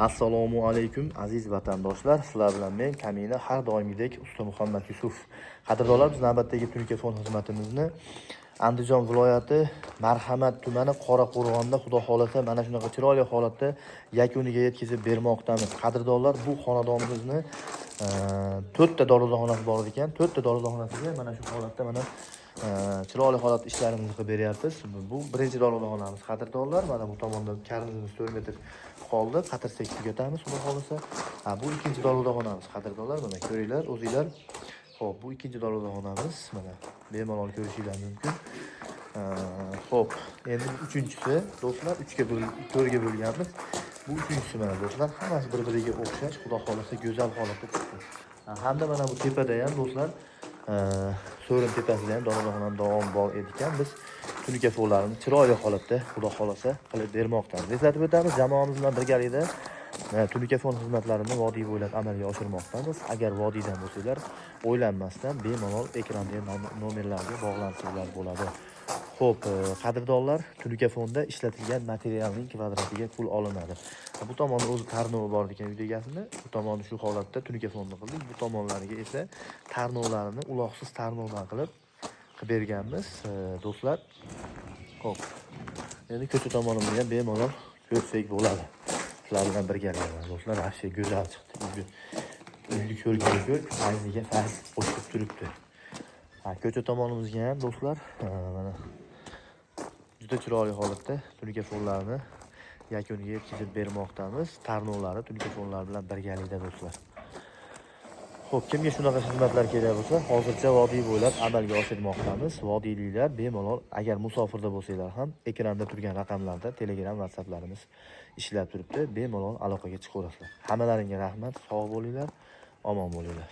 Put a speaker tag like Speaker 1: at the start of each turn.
Speaker 1: Assalomu alaykum aziz vatandoshlar. Sizlar bilan men Kamina har doimgidek Usta Muhammad Yusuf. Qadrdonlar, biz navbatdagi telefon xizmatimizni Andijon viloyati Marhamat tumani Qoraqo'rg'onda xudo xolasa mana shunaqa chiroyli holatda yakuniga yetkazib bermoqdamiz. Qadrdonlar, bu xonadonimizni 4 ta dorixonasi bor ekan. 4 ta dorixonasiga mana shu holatda mana chiroyli holat ishlarimizni qilib beryapmiz. Bu birinchi dorixonamiz qadrdonlar. Mana bu tomonda karnizimiz 4 metr qoldi. Qatirsak tugatamiz xudo xolasa. Bu ikkinchi dorixonamiz qadrdonlar. Mana ko'ringlar o'zinglar. Xo'p, bu ikkinchi dorixonamiz. Mana bemalol ko'rishingiz mumkin. Xo'p, endi uchinchisi do'stlar 4 ga bo'lganmiz. Bu uchinchisi mana do'stlar, hammasi bir-biriga o'xshash, xudo xolasa go'zal holatda chiqdi. Hamda mana bu tepada ham do'stlar, so'rin tepasida ham dorixonam davom bor ekan. Biz tunikafonlarni chiroyli holatda xudo xolasa qilib bermoqdamiz. Eslatib o'tamiz, jamoamiz bilan birgalikda tunikafon xizmatlarini vodiy bo'ylab amalga oshirmoqdamiz. Agar vodiydan bo'lsanglar, o'ylanmasdan bemalol ekrandagi nomerlarga bog'lansanglar bo'ladi. Xo'p, qadrdonlar, tunikafonda ishlatilgan materialning kvadratiga pul olinadi. Bu tomonda o'zi tarnov bor ekan uy egasini, bu tomonni shu holatda tunikafonni qildik. Bu tomonlariga esa tarnovlarini uloqsiz tarnovdan qilib berganmiz, do'stlar. Xo'p, endi ko'cha tomonimizga ham bemalol ko'rsak bo'ladi. Sizlar bilan birgalikda do'stlar, yaxshi go'zal chiqdi. Uyni ko'rgan fayziga fayz qo'shib turibdi. Ko'cha tomonimizga ham do'stlar, mana juda chiroyli holatda tunikafonlarni yakuniga yetkazib bermoqdamiz. Tarnovlari tunikafonlar bilan birgalikda do'stlar. Xo'p, kimga shunaqa xizmatlar kerak bo'lsa, hozircha vodiy bo'ylab amalga oshirmoqdamiz. Vodiyliklar bemalol, agar musofirda bo'lsanglar ham ekranda turgan raqamlarda Telegram, WhatsApplarimiz ishlab turibdi. Bemalol aloqaga chiqaverasizlar. Hammalaringga rahmat, sog' bo'linglar, omon bo'linglar.